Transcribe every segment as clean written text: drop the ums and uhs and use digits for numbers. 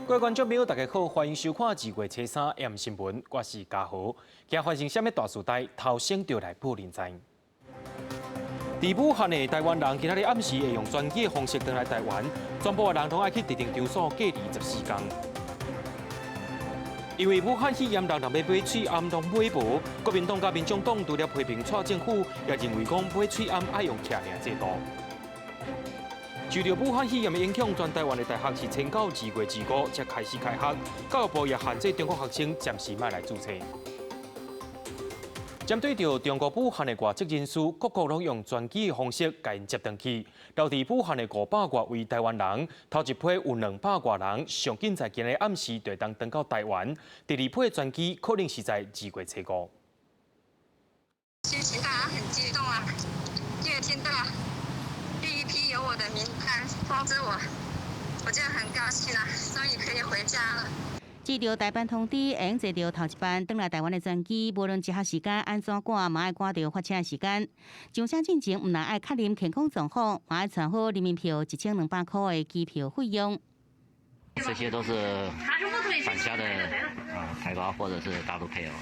各位观众朋友，大家好，欢迎收看2月初3 AM 新闻，我是嘉豪。今发生什么大事代？头先就来报认知。伫武汉的台湾人，今仔日暗时会用专机的方式回来台湾，全部的人都爱去特定场所隔离14天。因为武汉肺炎，人要买喙暗拢买无，国民党甲民众党除了批评蔡政府，也认为讲买喙暗爱用徛命制度。受到武汉肺炎的影响，全台湾的大学是迁到2月25才开始开学，教育部也限制中国学生暂时莫来注册。针对着中国武汉的外籍人士，各国拢用专机的方式甲因接登去。留伫武汉的500多位台湾人，头一批有200多人，上紧在今日暗时就当登到台湾。第二批专机可能是在2月初5。其实大家很激动啊，因为听到第一批有我的名单通知我就很高兴啦，终于可以回家了。接到台班通知，会用坐到头一班返来台湾的专机，无论集合时间安怎赶，嘛爱赶到发车的时间。上车进前，唔但爱确认健康状况，嘛爱存好人民票1200块的机票费用。这些都是返乡的台胞或者是大陆配偶。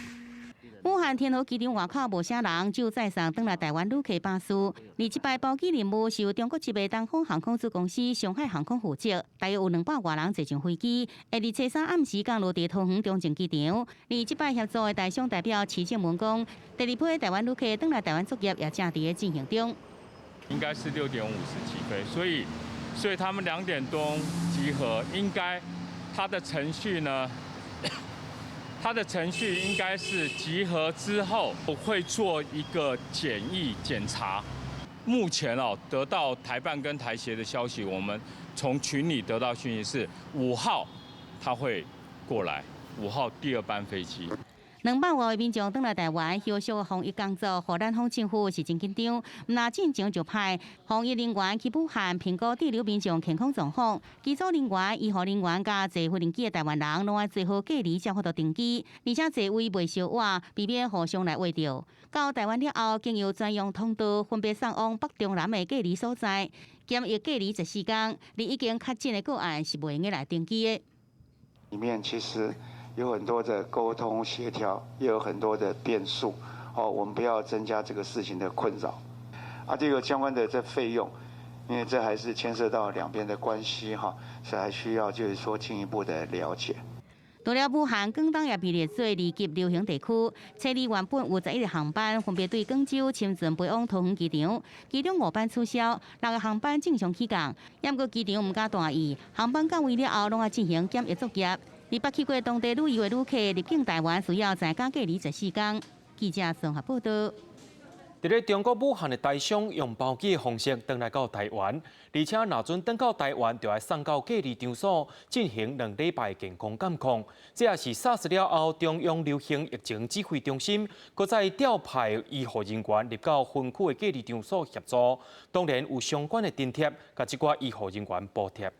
武汉天河机场外口无啥人，只有载上返来台湾旅客巴士。而这摆包机任务是由中国籍的东方航空子公司上海航空负责，大约有200多人坐上飞机，会伫初3暗时降落伫桃园中正机场。而这摆协助的台商代表齐正文讲，第二批台湾旅客返来台湾作业也正伫进行中。应该是6点50起飞，所以他们2点多集合，应该它的程序呢？它的程序应该是集合之后会做一个检疫检查。目前得到台办跟台协的消息，我们从群里得到讯息是5号他会过来，5号第2班飞机。200多位民众返来台湾，休息的防疫工作，荷兰方政府是真紧张。那进前就派防疫人员去武汉评估滞留民众健康状况，机组人员、医护人员加坐飞机的台湾人，拢爱做好隔离，才法度登机，而且座位袂相换，避免互相来围着。到台湾了后，经由专用通道分别送往北中南的隔离所在，检疫隔离14天。而已经确诊的个案是袂用来登机的。里面其实有很多的沟通协调，也有很多的变数。我们不要增加这个事情的困扰。这个相关的这费用，因为这还是牵涉到两边的关系所以还需要就是说进一步的了解。除了武汉，广东也被列做2级流行地区。车里原本有11个航班，分别对广州、深圳飞往桃园机场，其中5班取消，6个航班正常起降。不过机场唔敢大意，航班到位了后，拢要进行检疫作业。而捌去过当地旅游的旅客入境台湾，需要在家隔离14天。记者综合报道。伫咧中国武汉的台商用包机的方式返来到台湾，而且若准返到台湾，就要送到隔离场所进行2礼拜健康监控。这也是SARS了后中央流行疫情指挥中心，搁再调派医护人员入到分区的隔离场所协助。当然有相关的津贴，甲一寡医护人员补贴。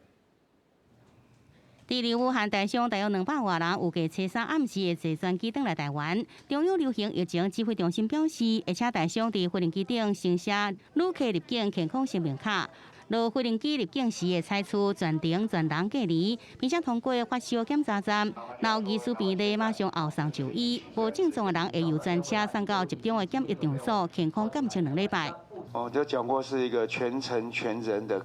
伫离武汉台商大约200多人，有计初3暗时会坐专机返来台湾。中央流行疫情指挥中心表示，而且台商伫飞行机顶先写旅客入境健康声明卡，落飞行机入境时会采取全人隔离，并且通过发烧检查站，若有疑似病例，马上后送就医。无症状的人会由专车送到集中的检疫场所健康监测2礼拜。就讲过是一个全程全人的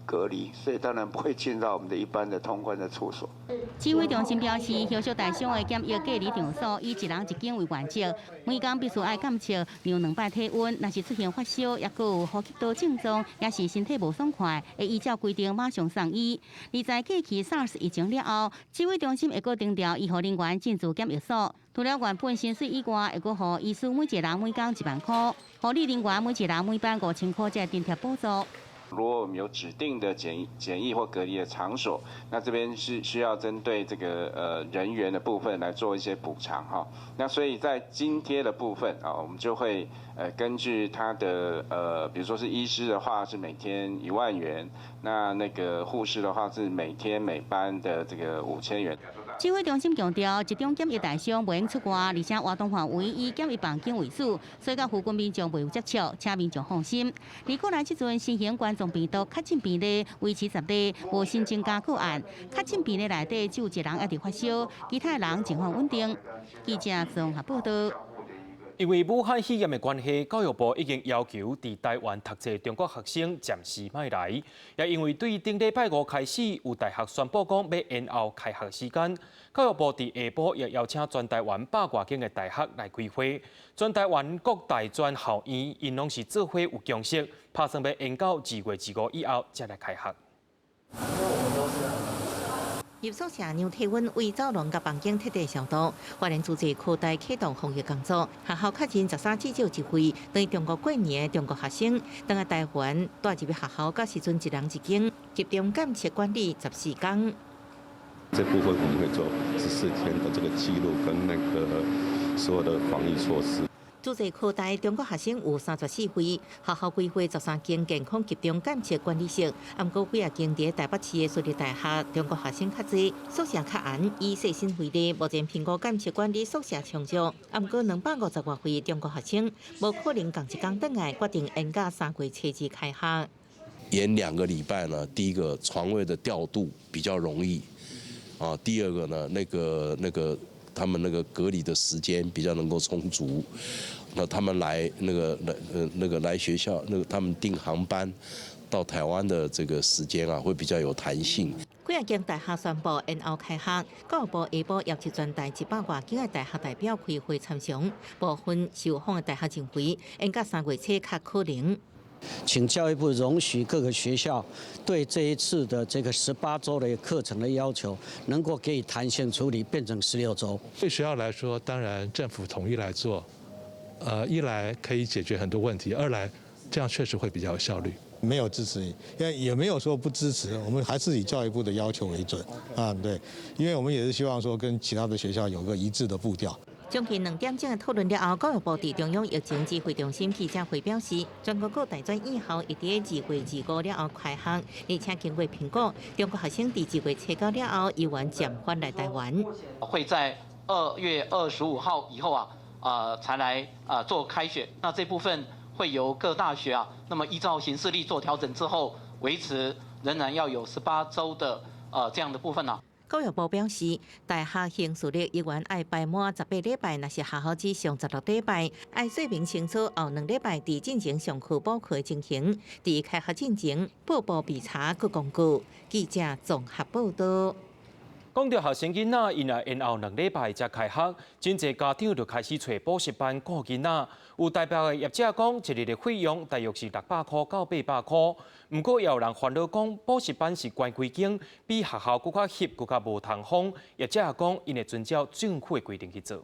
隔离，所以当然不会进到我们的一般的通关的处所。指挥中心表示，后续台商的检疫隔离场所以1人1间为原则，每天必须爱检测量2摆体温，若是出现发烧，也佮有呼吸道症状，也是身体无爽快，会依照规定马上送医。而在过去 SARS 疫情了后，指挥中心会佮定调医护人员进驻检疫所。除了原本薪水以外，会佮予医师每一个人每工1万块，护理人员每一人每班5000块，这津贴补助。如果我们有指定的检疫或隔离的场所，那这边是需要针对这个人员的部分来做一些补偿那所以在津贴的部分我们就会根据他的比如说是医师的话是每天1万元，那个护士的话是每天每班的这个5000元。指挥中心强调，集中检疫对象袂用出外，而且活动范围以检疫房间为主，所以甲附近民众袂有接触，请民众放心。而过来即阵新型冠状病毒确诊比例维持10例，无新增加个案。确诊比例内底只有1人还伫发烧，其他人情况稳定。记者综合报道。因为武汉肺炎的关系，教育部已经要求伫台湾读册中国学生暂时莫来。也因为对顶礼拜5开始，有大学宣布讲要延后开学时间，教育部伫下晡也邀请全台湾100多间的大学来开会。全台湾各大专校院因拢是做伙有共识，打算要延到2月15以后才来开学。入宿舍量体温为走廊甲房间彻底消毒。花莲主席扩大启动防疫工作，学校确诊13至少1位，等于中国过年的中国学生，等下台湾带入学校，到时阵1人1间，集中监测管理14天。这部分我们会做14天的这个记录跟那个所有的防疫措施。主席扩大中国学生有34位，学校规划13间健康集中监测管理室，不过几间伫台北市的私立大学，中国学生较多，宿舍较严。以细心为例，目前评估监测管理宿舍充足，不过250多位中国学生，无可能同一天回来，决定延到3月初2开学。延2个礼拜呢，第一个床位的调度比较容易，第二个呢，那个。他们那个隔离的时间比较能够充足，那他们来来学校，他们订航班到台湾的这个时间啊，会比较有弹性。几间大学宣布延后开学，教育部下晡要求全台100多间的大学代表开会参详，部分受访的大学认为延到3月初较可能。请教育部容许各个学校对这一次的这个18周的课程的要求，能够给予弹性处理，变成16周。对学校来说，当然政府统一来做，一来可以解决很多问题，二来这样确实会比较有效率。没有支持，也没有说不支持，我们还是以教育部的要求为准对，因为我们也是希望说跟其他的学校有个一致的步调。将近2点钟的讨论了后，教育部伫中央疫情指挥中心记者会表示，全国各大专院校一伫2月25了后开学，而且经过评估，中国学生伫2月初9了后，依然暂缓来台湾。会在2月25号以后才来做开学。那这部分会由各大学那么依照行事历做调整之后，维持仍然要有18周的这样的部分教育部表示，大学行事历依然要排满18礼拜，若是学校只上16礼拜，要说明清楚后2礼拜伫进行上课补课的情形，伫开学进前报报备查各工具。记者综合报道。讲到学生囡仔，因也延后2礼拜才开学，真侪家长就开始找补习班顾囡仔。有代表的业者讲，一日的费用大约是600块到800块。不过也有人烦恼讲，补习班是关几间，比学校更加翕、更加无通风。业者也讲，因会遵照政府的规定去做。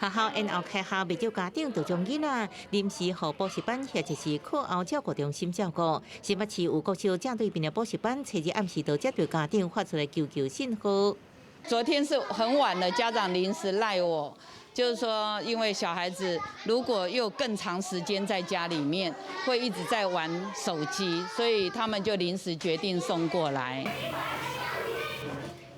学校延后开学，不少家长就将囡仔临时予补习班或者是课后照顾中心照顾。新北市有国小正对面的补习班，初日暗时就接到家长发出来求救信号。昨天是很晚了，家长临时赖我，就是说，因为小孩子如果又更长时间在家里面，会一直在玩手机，所以他们就临时决定送过来。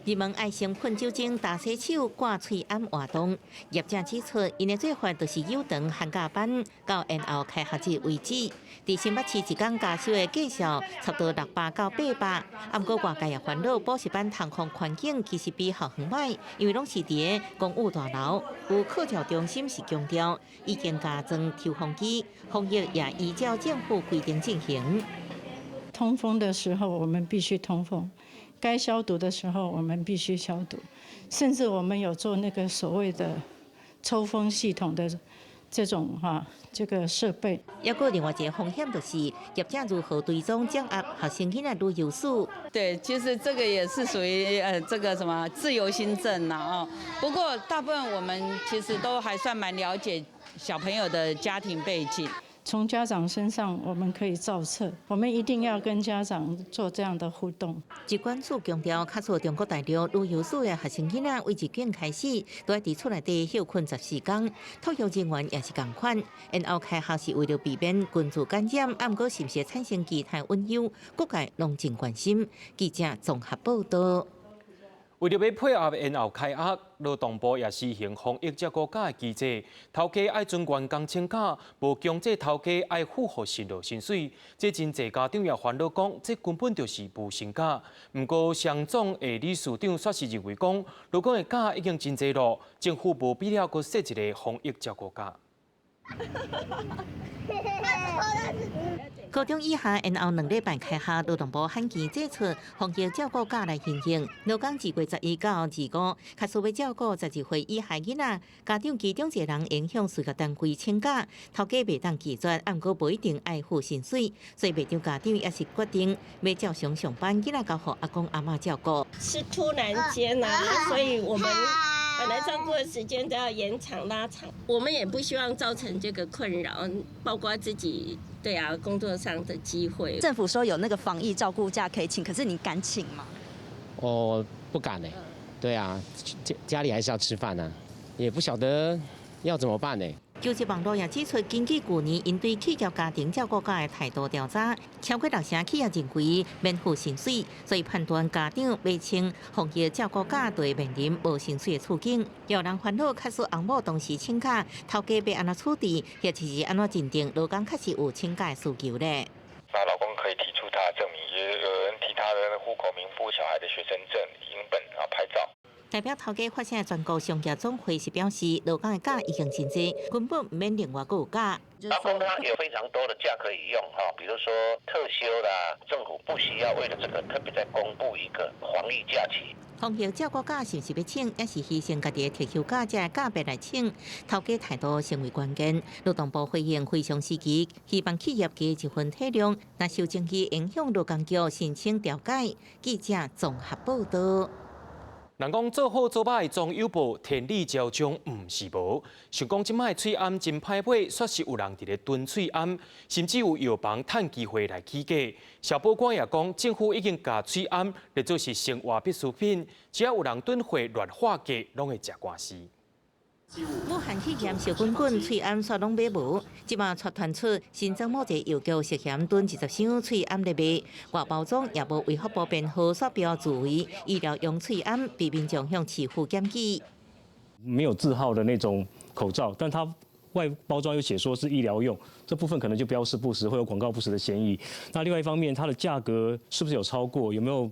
入门爱先喷酒精、打洗手、挂喙按活动。业者指出，因的做法就是有长寒假班到延后开学日为止。伫新北市一天加收的计数差不多600到800。不过外界也烦恼，补习班通风环境其实比学校歹，因为拢是伫公务大楼。有课调中心是强调，已经加装抽风机，防疫也依照政府规定进行。通风的时候，我们必须通风。该消毒的时候，我们必须消毒，甚至我们有做那个所谓的抽风系统的这种这个设备。还有另外一个风险就是，业者如何追踪掌握学生囡仔旅游数。对，其实这个也是属于这个什么自由新政不过大部分我们其实都还算蛮了解小朋友的家庭背景。从家长身上我们可以造册，我们一定要跟家长做这样的互动。疾管署强调，卡数中国大陆旅游所的学生囡仔为入境开始，都要伫厝内底休困14天，托育人员也是同款。然后开学是为了避免群聚感染，啊，毋过是不是产生其他隐忧，各界拢真关心。记者综合报道。为了要配合延后开学，劳动部也施行防疫照顾假的机制。头家爱遵员工请假，无强制头家爱符合薪劳薪水。这真侪家长也烦恼讲，这根本就是无薪假。不过，上总的理事长却是认为讲，如果的假已经真侪咯，政府无必要搁设一个防疫照顾假。高中以下，然后2礼拜开学，劳动部罕见祭出防疫照顾假来进行。劳工2月11到25，确实要照顾12岁以下囡仔，家长其中一人影响事业单位请假，头家袂当拒绝，不过不一定爱付薪水，所以袂少家长也是决定要照常上班，囡仔交予阿公阿嬷照顾。是突然间啊，所以我们本来照顾的时间都要延长拉长，我们也不希望造成这个困扰，包括自己工作上的机会。政府说有那个防疫照顾假可以请，可是你敢请吗？我不敢嘞，对啊，家里还是要吃饭啊，也不晓得要怎么办呢。求职网络也指出，根据去年因对企业家庭照顾假的态度调查，超过60%企业认为免付薪水，所以判断家长未请防疫照顾假，就会面临无薪水的处境。也有人烦恼，确实翁某当时请假，头家要安怎处理，或者是安怎认定劳工确实有请假的需求呢？那劳工可以提出他的证明，也有人提他的户口名簿、小孩的学生证、影本啊、拍照。代表头家发声的全国商业总会是表示，劳工的假已经真济，根本唔免另外购有假。劳工他有非常多的假可以用哈，比如说特休啦，政府不需要为了这个特别再公布一个防疫假期。防疫照顾假是不是要请，也是牺牲家己的退休假，才假别来请。头家态度成为关键。劳动部回应非常时期，希望企业给一份体谅，若受争议影响劳工局申请调解。记者综合报道。人讲做好做歹总有报，天理昭彰毋是无。想讲即摆喙暗真歹买，确实有人伫咧蹲喙暗，甚至有药房趁机会来起价。小报官也讲，政府已经把喙暗列做是生活必需品，只要有人蹲货乱划价，拢会食官司。武汉肺炎小滚滚，喙暗煞拢买无。即马撮传出新增某一药局涉嫌囤20箱喙暗来卖，外包装也无卫福部编号刷标注为医疗用喙暗，被民众向市府检举。没有字号的那种口罩，但它外包装又写说是医疗用，这部分可能就标示不实，会有广告不实的嫌疑。那另外一方面，它的价格是不是有超过，有没有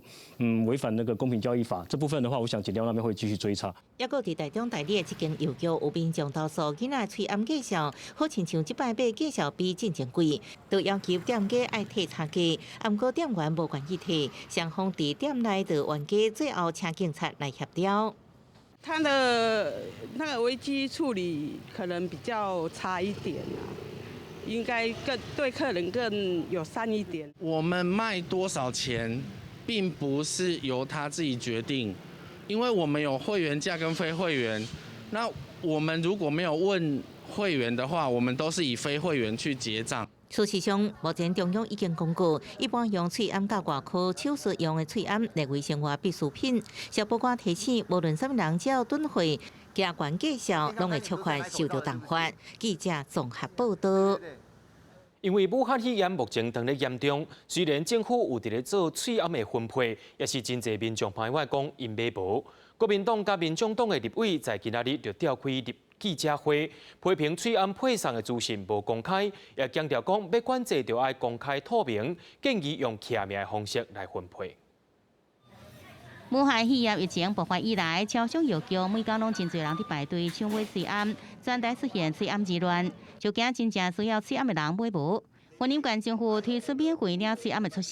违反那个公平交易法？这部分的话，我想检调那边会继续追查。抑个伫台中代理的这间药局，有民众投诉囡仔喙暗介绍，好亲像即摆买介绍比进前贵，都要求店家爱退差价，毋过店员无愿意退，双方伫店内就冤家，最后请警察来协调。他的那个危机处理可能比较差一点啊，应该更对客人更友善一点。我们卖多少钱，并不是由他自己决定，因为我们有会员价跟非会员。那我们如果没有问会员的话，我们都是以非会员去结账。事实上，目前中央已经公告，一般用喙暗甲外科手术用的喙暗列为生活必需品。小报官提醒，无论什么人只要蹲货、加权介绍，拢会触犯受到重罚。记者综合报道。因为武汉肺炎目前当咧严重，虽然政府有伫咧做喙暗的分配，也是真侪民众朋友讲因买无。国民党甲民众党的立委在今仔日就召开记者会，批评喙暗配送的资讯无公开，也强调讲要管制就要公开透明，建议用徛名的方式来分配。武汉肺炎疫情爆发以来，超商药局每天拢真侪人伫排队抢买喙暗，全台出现喙暗之乱，就惊真正需要喙暗的人买无。云林县政府推出免费领喙暗的措施，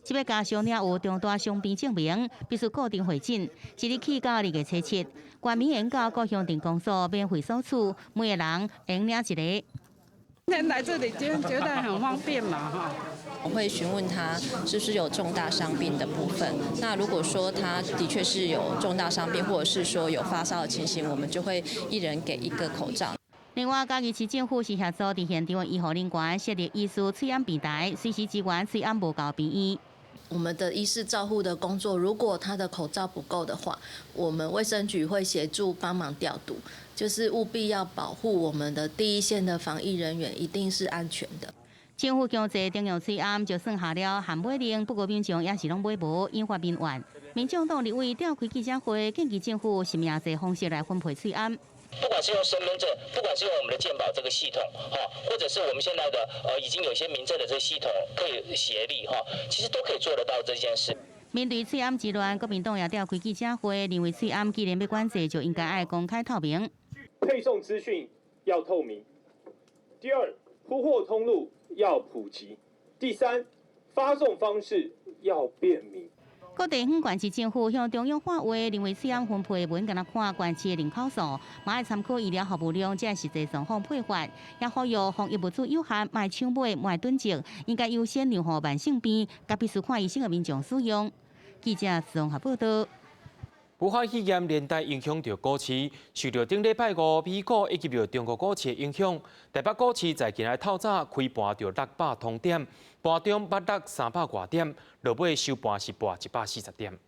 即要加上领有重大伤病证明，必须固定会诊，即日起到2月7日，全民沿到各乡镇公所免费索取，每个人能领一个。今天来这里，觉得很方便嘛，哈。我会询问他是不是有重大伤病的部分。那如果说他的确是有重大伤病，或者是说有发烧的情形，我们就会一人给1个口罩。另外，嘉义市政府是协助伫现场医护人员设立医师催安平台，随时支援催安无够病院。我们的医师照护的工作，如果他的口罩不够的话，我们卫生局会协助帮忙调度，就是务必要保护我们的第一线的防疫人员，一定是安全的。政府强制中央催安，就算下了限买令，不过民众也是拢买无，引发民怨。民众党立委召开记者会，建议政府是命这方式来分配催安。不管是用身份证，不管是用我们的健保这个系统，或者是我们现在的已经有些民政的这个系统可以协力其实都可以做得到这件事。面对催安之乱，国民党也召开记者会，认为催安既然要管制，就应该爱公开透明。配送资讯要透明。第二，铺货通路要普及。第三，发送方式要便民。各地方县市政府向中央发话，认为催安分配不应该看县市的人口数，嘛要参考医疗服务量，这实际状况配发。也呼吁防疫物资有限，莫抢买，莫囤积，应该优先留予慢性病、甲必须看医生的民众使用。记者综合报道。武汉肺炎连带影响到股市，受到顶礼拜五美股以及中国股市的影响，台北股市在今日透早开盘就600通点，盘中捌落300多点，落尾收盘是盘140点。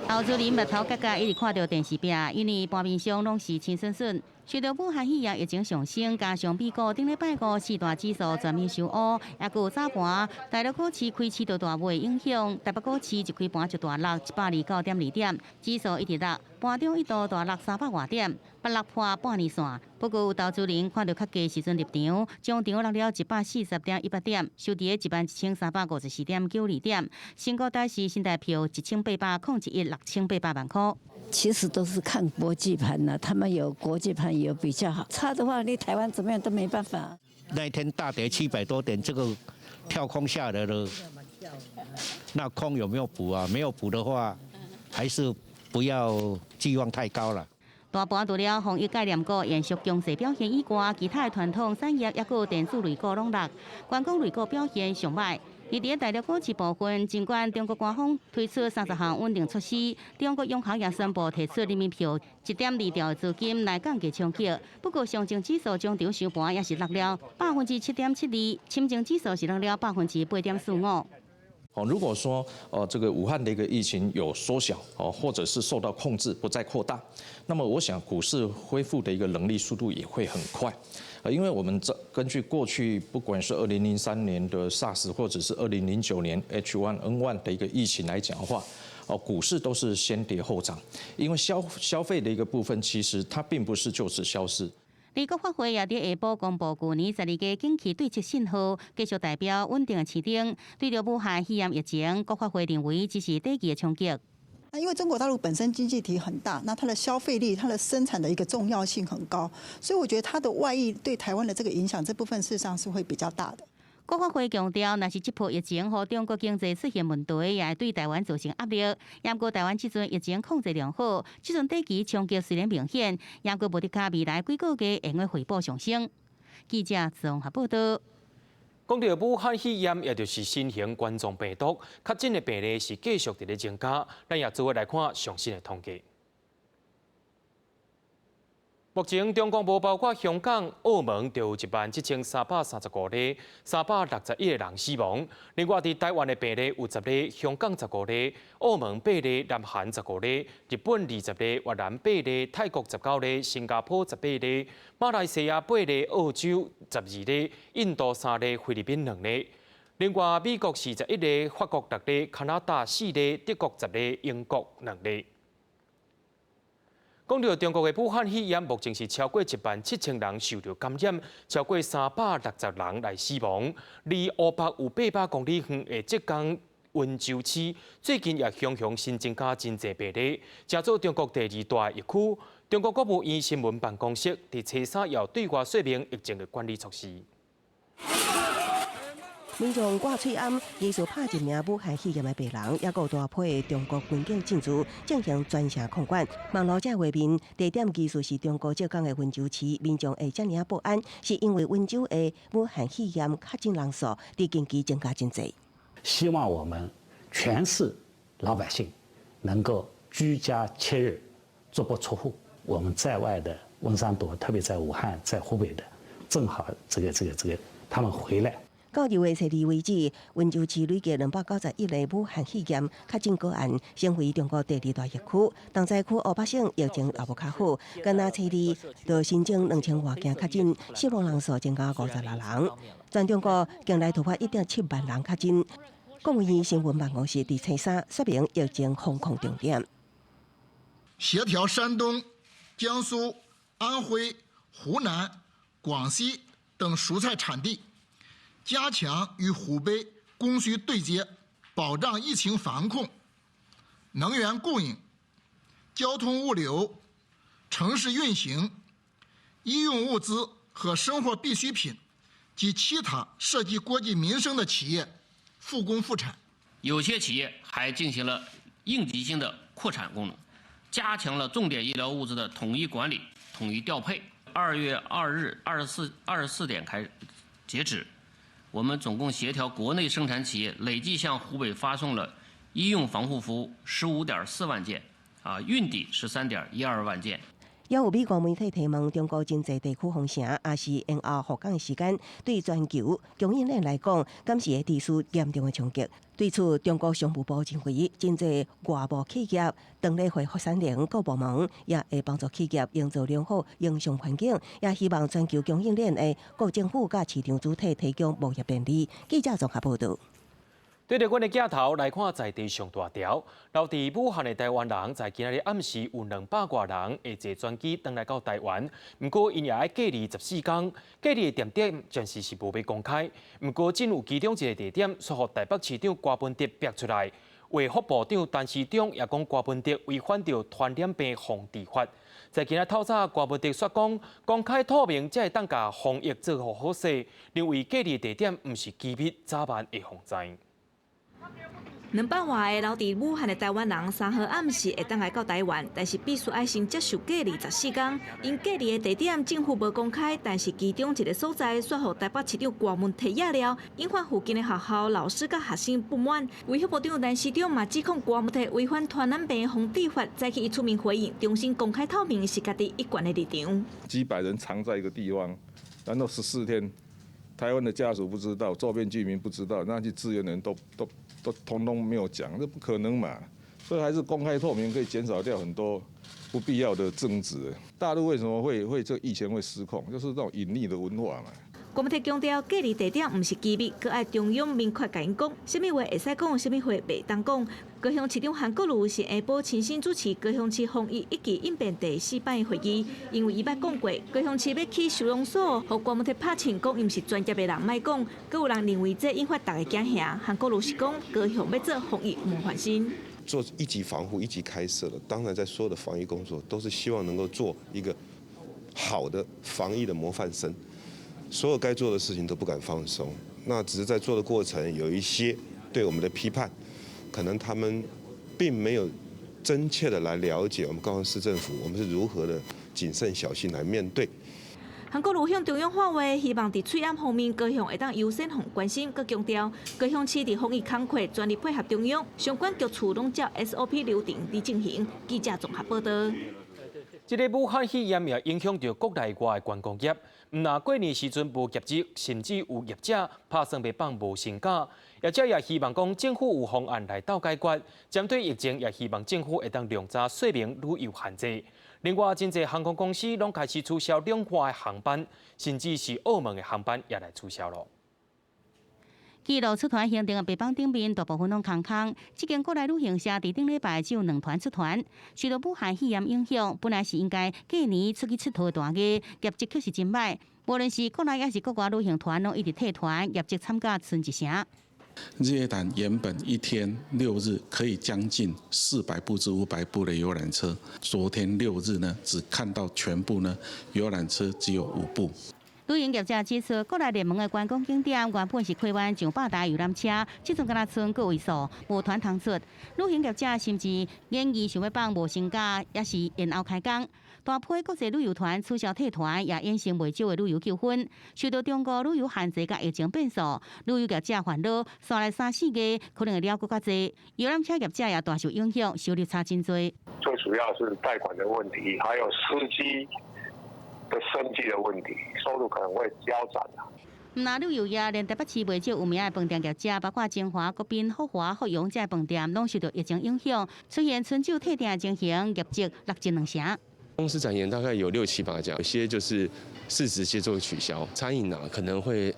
欧洲人目头角角一直看到电视屏，因为盘面上拢是青顺顺。随着武汉肺炎疫情上升，加上美国顶礼拜五四大指数全面收乌，也有早盘大陆股市开市就大卖影响，台北股市一开盘就大落129.2点，指数一直落，盘中一度大落300多点，不落破半年线。不过有投资人看到较低时阵入场，将场落了140.18点，收伫11354.92点，新高台是新台票1801.6800块。其实都是看国际盘呢，他们有国际盘有比较好，差的话你台湾怎么样都没办法。那一天大跌700多点，这个跳空下来了，那空有没有补啊？没有补的话，还是不要寄望太高了。大盘除了防疫概念股延续强势表现以外，其他的传统产业也有电子类股拢落，观光类股表现上歹。而伫大陆股市部分，尽管中国官方推出30项稳定措施，中国央行也宣布提出人民币1.2兆资金来降低冲击。不过，上证指数中场收盘也是落了7.72%，深证指数是落了8.45%。如果说这个武汉的一个疫情有缩小或者是受到控制，不再扩大，那么我想股市恢复的一个能力速度也会很快。因为我们根据过去不管是2003年的 SARS 或者是2009年 H1N1 的一个疫情来讲的话，股市都是先跌后涨，因为消费的一个部分其实它并不是就此消失。美国发会也伫下晡公布去年12月景气对策信号，继续代表稳定的市场。对着武汉肺炎疫情，国发会认为只是短期的冲击。那因为中国大陆本身经济体很大，那它的消费力、它的生产的一个重要性很高，所以我觉得它的外溢对台湾的这个影响，这部分事实上是会比较大的。国发会强调，若是这波疫情和中国经济出现问题，也会对台湾造成压力。也不过台湾这阵疫情控制良好，这阵短期冲击虽然明显，也不过无得卡未来几个月会回报上升。记者综合报道。讲到武汉肺炎，也就是新型冠状病毒，确诊的病例是继续在增加。咱也做来看上新的统计。目前，中国无包括香港、澳门，就有17335例，361个人死亡。另外，伫台湾的病例有10例，香港15例，澳门8例，南韩15例，日本20例，越南8例，泰国19例，新加坡18例，马来西亚8例，澳洲12例，印度3例，菲律宾2例。另外，美国41例，法国6例，加拿大4例，德国10例，英国2例。讲到中国的武汉肺炎，目前是超过17000人受到感染，超过360人来死亡。离湖北有800公里远的浙江温州市，最近也雄雄新增加真侪病例，成做中国第2大疫区。中国国务院新闻办公室伫初三要对外说明疫情的管理措施。民众挂喙安，继续拍一名武汉肺炎的病人，也有大批的中国军警进驻，进行专项控管。网络者话面，地点技术是中国浙江的温州市，民众会遮尔报案，是因为温州的武汉肺炎确诊人数伫近期增加真侪。希望我们全市老百姓能够居家7日，足不出户。我们在外的温山多，特别在武汉、在湖北的，正好这个他们回来。到2月12日为止，温州市累计291个武汉肺炎确诊个案，成为中国第2大疫区。东西区500省疫情也无较好，今仔初二就新增2000多件确诊，死亡人数增加56人。全中国近来突破1.7万人确诊。国务院新闻办公室伫初3说明疫情防控重点。协调山东、江苏、安徽、湖南、广西等蔬菜产地，加强与湖北供需对接，保障疫情防控、能源供应、交通物流、城市运行、医用物资和生活必需品及其他涉及国计民生的企业复工复产。有些企业还进行了应急性的扩产功能，加强了重点医疗物资的统一管理、统一调配。2月2日24点截止，我们总共协调国内生产企业累计向湖北发送了医用防护服15.4万件，运抵13.12万件。也有美国媒体提问，中国经济地区封城，也是延后复工的时间，对全球供应链来讲，敢是会提出严重的冲击。对此，中国商务部认为，真济外部企业当日会发产能，各部门也会帮助企业营造良好营商环境，也希望全球供应链的各政府甲市场主体提供贸易便利。记者综合报道。对着阮的镜头来看在地上大条，留伫武汉的台湾人在今日暗时有200多人会坐专机返来到台湾，不过因也要隔离14天，隔离的地点暂时是无被公开。不过，真有其中一个地点，说予台北市长郭文哲逼出来，卫福部长陈时中也讲郭文哲违反着传染病防治法。在今日透早，郭文哲说讲，公开透明才会当甲防疫做好好势，认为隔离的地点毋是机密，早晚会防知。200多个留伫武汉的台湾人3号暗时会当来到台湾，但是必须要先接受隔离14天。因隔离的地点政府无公开，但是其中一个所在说予台北市长郭文提野了，引发附近的学校、老师甲学生不满。卫福部长陈时中嘛指控郭文提违反传染病防治法，再去伊出面回应，重新公开透明是家己一贯的立场。几百人藏在一个地方，然后14天，台湾的家属不知道，周边居民不知道，那去支援的人都通通没有讲，这不可能嘛？所以还是公开透明，可以减少掉很多不必要的争执。大陆为什么会这疫情会失控？就是这种隐匿的文化嘛。郭文提强调，隔离地点毋是机密，佮爱中央明确甲因讲，什么话会使讲，什么话袂当讲。高雄市长韩国瑜是下晡亲身主持高雄市防疫一级应变第4班的会议，因为伊捌讲过，高雄市要去收容所，互郭文提拍枪讲，伊毋是专业的人，莫讲。佮有人认为这引发大家惊吓。韩国瑜是讲，高雄要做防疫模范生。做一级防护、一级开设了，当然在所有的防疫工作都是希望能够做一个好的防疫的模范生。所有该做的事情都不敢放松，那只是在做的过程有一些对我们的批判，可能他们并没有真切的来了解我们高雄市政府我们是如何的谨慎小心来面对。韩国瑜向中央发话，希望伫翠安方面，高雄会当优先互关心，佮强调高雄市伫防疫工作全力配合中央，相关局处拢照 SOP 流程伫进行。记者综合报道。这个武汉肺炎也影响到国内外的观光业。那过年时阵无业绩，甚至有业者拍算要放无薪假。业者也希望讲政府有方案来到解决。针对疫情，也希望政府会当量查说明旅游限制。另外，真侪航空公司拢开始取消两化的航班，甚至是澳门的航班也来取消了。记录出团行程的北方顶面大部分拢空空，这间国内旅行社伫顶礼拜只有2团出团。受到武汉肺炎影响，本来是应该过年出去佚佗的大月，业绩却是真歹。无论是国内还是国外旅行团，拢一直退团，业绩参加剩一成。日月潭原本1天6日可以将近400部至500部的游览车，昨天6日呢，只看到全部呢游览车只有5部。旅行业者指出，国内热门的观光景点原本是开往上百台游览车，即阵敢若剩个位数，无团通出。旅行业者甚至建议想要放无薪假，也是延后开工。大批国际旅游团取消退团，也衍生袂少的旅游纠纷。受到中国旅游限制甲疫情变数，旅游业者烦恼，刷来3-4个可能会了更加多。游览车业者也大受影响，收入差真多。最主要是贷款的问题，还有司机的生计的问题，收入可能会腰斩啊。那旅游业连台北市未少有名的饭店业者，包括金华、国宾、福华、福永这饭店，拢受到疫情影响，出现春酒退订情形，业绩落尽2成。公司展延大概有6、7、8家，有些就是直接做取消。餐饮可能会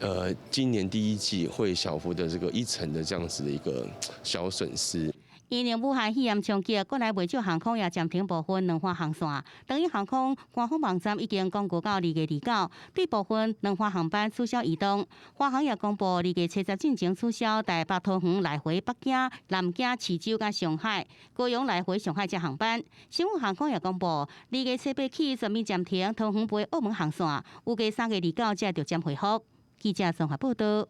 今年第1季会小幅的这个1成的这样子的一个小损失。因应武汉肺炎冲击，国内未少航空也暂停部分两花航线。长荣航空官方网站已经公告到2月29，对部分两花航班取消移动。华航也公布2月70进前取消台北桃园来回北京、南京、衢州甲上海、高雄来回上海这航班。新武航空也公布2月7起全面暂停桃园飞澳门航线，预计3月29才就将恢复。记者综合报道。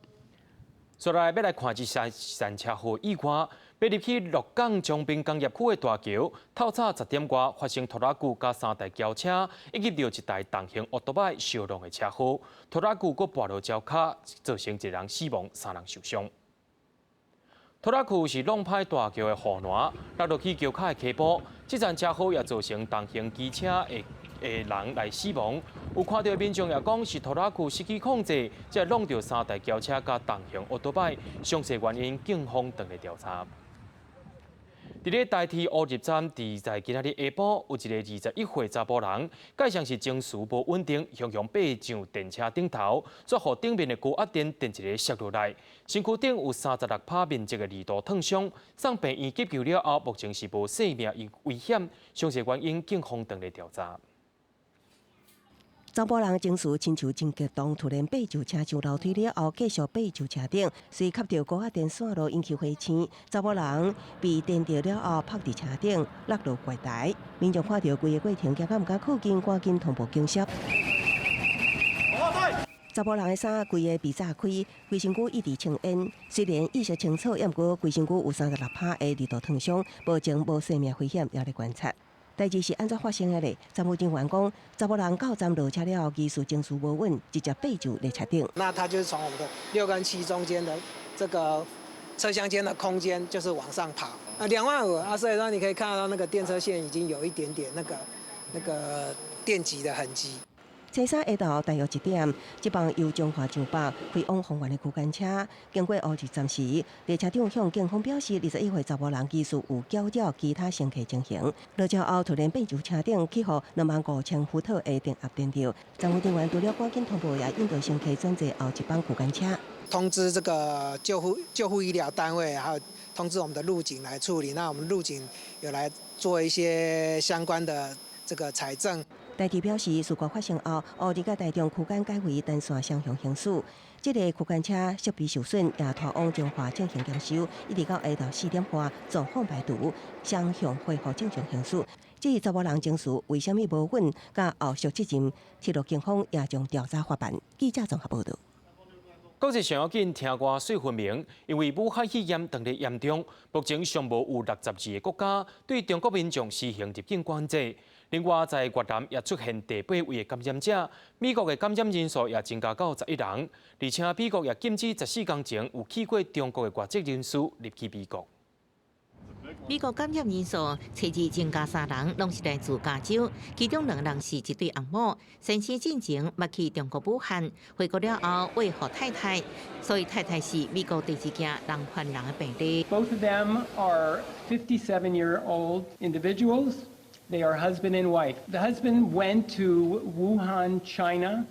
接来要来看一下山车祸意外。北入去鹿港将滨工业区的大桥，透早10点外发生拖拉机加3台轿车，以及1台重型奥多麦相撞的车祸。拖拉机佫跋落桥卡，造成1人死亡，3人受伤。拖拉机是弄歹大桥的护栏，落落去桥卡的起步。这站车祸也造成重型机车的人来死亡。有看到民众也讲是拖拉机失去控制，才弄到3台轿车加重型奥多麦。详细原因警方正在调查。伫咧台铁乌日站，在今仔日下晡，有一个21岁查甫人，介像是情绪无稳定，雄爬上电车顶头，却互顶面的高压电电一个摔落来，身躯顶有36拍面积的2度烫伤，送病院急救了后，目前是无生命危险。详细原因警方正在调查。查甫人情绪亲像真激动，突然爬上车上楼梯了后，继续爬上车顶，随吸到高压电线路引起火星。查甫人被电到了后，趴伫车顶落入柜台。民众看到规个过程，惊敢毋敢靠近，赶紧通报警察。查甫人的衫规个被炸开，规身躯一直青烟。虽然意识清楚，但过规身躯有36拍的2度烫伤，目前无生命危险，也在观察。代志是安怎发生的呢？站务人员讲，查甫人到站落车了后，技术情绪无稳，直接爬上列车顶。那他就是从我们的6跟7中间的这个车厢间的空间，就是往上爬。25000所以说你可以看到那个电车线已经有一点点那个电极的痕迹。青山下道大约1点，这帮由中华上北飞往丰原的区间车经过乌日站时，列车长向警方表示，21岁查甫人技术有搅扰其他乘客情形。落车后突然爬上车顶，起予25000伏特的电压电流。站务人员除了赶紧通报，也引导乘客转坐后一班区间车。通知这个救护医疗单位，还有通知我们的路警来处理。那我们路警有来做一些相关的这个财政。台铁表示，事故发生后，乌日甲台中区间改为单线双向行驶。这个区间车设备受损，也拖往中华进行检修，一直到下昼4点半状况排除，双向恢复正常行驶。至于查甫人情绪为什么无稳，甲后续责任，铁路警方也将调查发办。记者综合报道。国际上要紧听歌水分明，因为武汉肺炎当日严重，目前尚无有62个国家对中国民众施行入境管制。另外，在越南也出现第8位的感染者，美国的感染人数也增加到11人，而且美国也禁止14天前有去过中国的外籍人士入去美国。美国感染人数初二增加3人，拢是来自加州，其中2人是一对翁某。先生进前捌去中国武汉，回国了后为何太太，所以太太是美国第1件人传人的病例。Both of them are 57-year-old individuals. They are husband and wife. The husband went to Wuhan, China,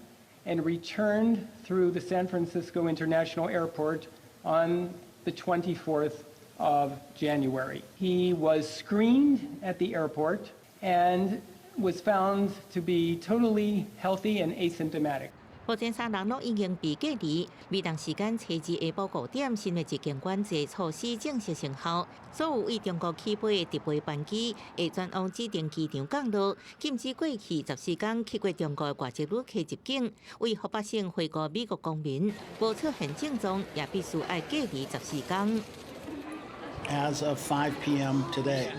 and returned through the San Francisco International Airport on the 24th of January. He was screened at the airport and was found to be totally healthy and asymptomatic. 目前3人拢已经被隔离，每当时间初2下晡5点，新的入境管制措施正式生效。所有为中国起飞的直飞班机会转往指定机场降落，禁止过去14天去过中国的外籍旅客入境。为合法性回国美国公民，无出现症状也必须要隔离14天。As of 5 p.m. today.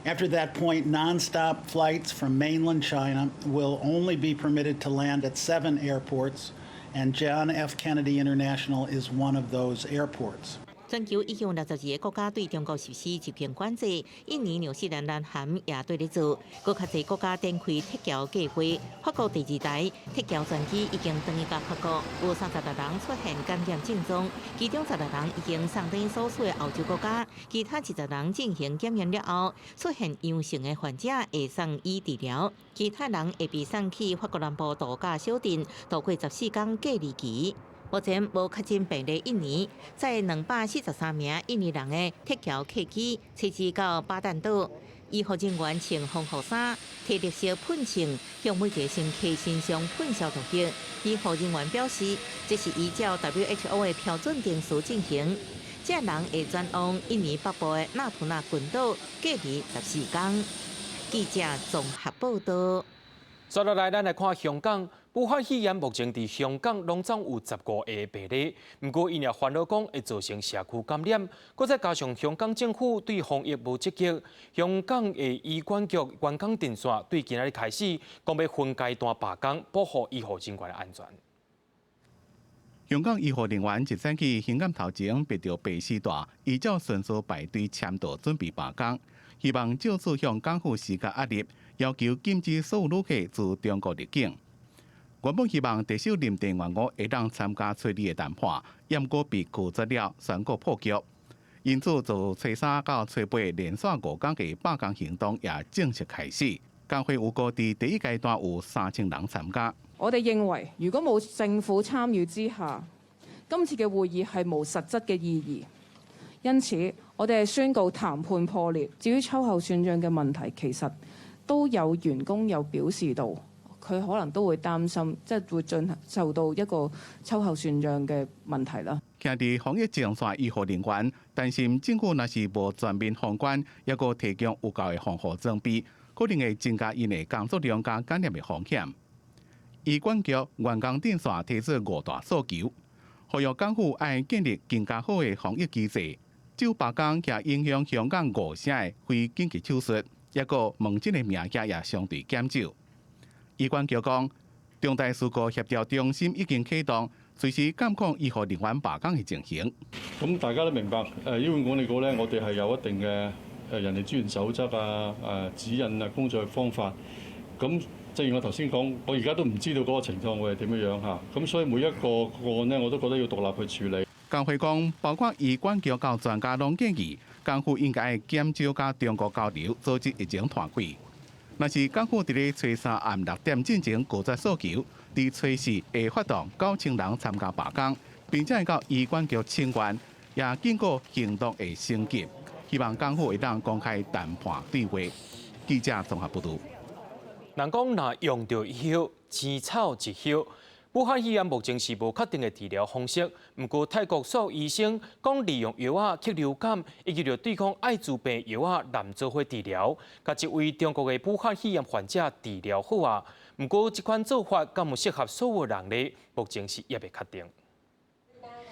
After that point, non-stop flights from mainland China will only be permitted to land at 7 airports, and John F. Kennedy International is one of those airports. 全球已经有62个国家对中国实施集权管制，印尼、纽西兰、南韩也对咧做。更较侪国家展开撤侨计划。法国第2台撤侨专机已经登甲法国，有36人出现感染症状，其中16人已经送抵所属的欧洲国家，其他20人进行检验了后出现阳性的患者会送医治疗，其他人会被送去法国南部度假小镇度过14天隔离期。目前无确诊病例印尼，在243名印尼人的撤侨客机飞至到巴旦岛，医护人员穿防护衫、摕绿色喷枪向每个乘客身上喷消毒液。医护人员表示，这是依照 WHO 的标准定数进行。这人会转往印尼北部的纳图纳群岛隔离14天。记者综合报道。接落来，咱来看香港。武汉肺炎目前伫香港拢总有15个病例，不过因也烦恼讲会造成社区感染，搁再加上香港政府对防疫无积极，香港的医管局员工阵线对今日开始讲要分阶段罢工，保护医护人员的安全。香港医护人员一早起显眼头前逼到白丝带，依照顺序排队签到准备罢工，希望借此向港府施加压力，要求禁止所有旅客自中国入境。原本希望特首林郑月娥会当参加催理的谈判，验过被拒绝了，宣告破局。因此，从初3到初8连续5天的罢工行動也正式開始。工會有估計第一階段有3000人參加。我哋認為，如果冇政府參與之下，今次嘅會議係無實質嘅意義。因此，我哋係宣告談判破裂。至於秋後算賬嘅問題，其實都有員工有表示到。佢可能都會擔心，即係會受到一個秋後算賬嘅問題啦。徛佇防疫前線醫護人員擔心政府若是無全面封關，抑個提供有夠的防護裝備，可能會增加因的工作量加感染的風險。醫管局員工陣線提出5大訴求，呼籲港府愛建立更加好的防疫機制，就罷工也影響香港5成的非緊急手術，抑個門診的名額也相對減少。醫管局講，中大事故協調中心已經啟動，隨時監控醫護人員罷工嘅情形。咁大家都明白，醫院管理局咧，我哋係有一定嘅人力資源守則啊、指引啊、工作方法。咁正如我頭先講，我而家都唔知道嗰個情況會係點樣嚇。咁所以每一個個案咧，我都覺得要獨立去處理。工會講，包括醫管局到專家攏建議，港府應該減少甲中國交流，組織疫情團隊。若是港府伫咧初3暗6點進行拒絕訴求，伫初4會發動9000人參加罷工，並且到醫管局請願，也經過行動的升級，希望港府會當公開談判對話。記者綜合報道。人講若用到以後，錢草一休。武漢肺炎目前是無確定的治療方式，不過泰國所有醫生講利用藥啊克流感，以及着對抗艾滋病藥啊來做伙治療，甲一位中國的武漢肺炎患者治療好啊。不過這款做法敢有適合所有人呢？目前是也未確定。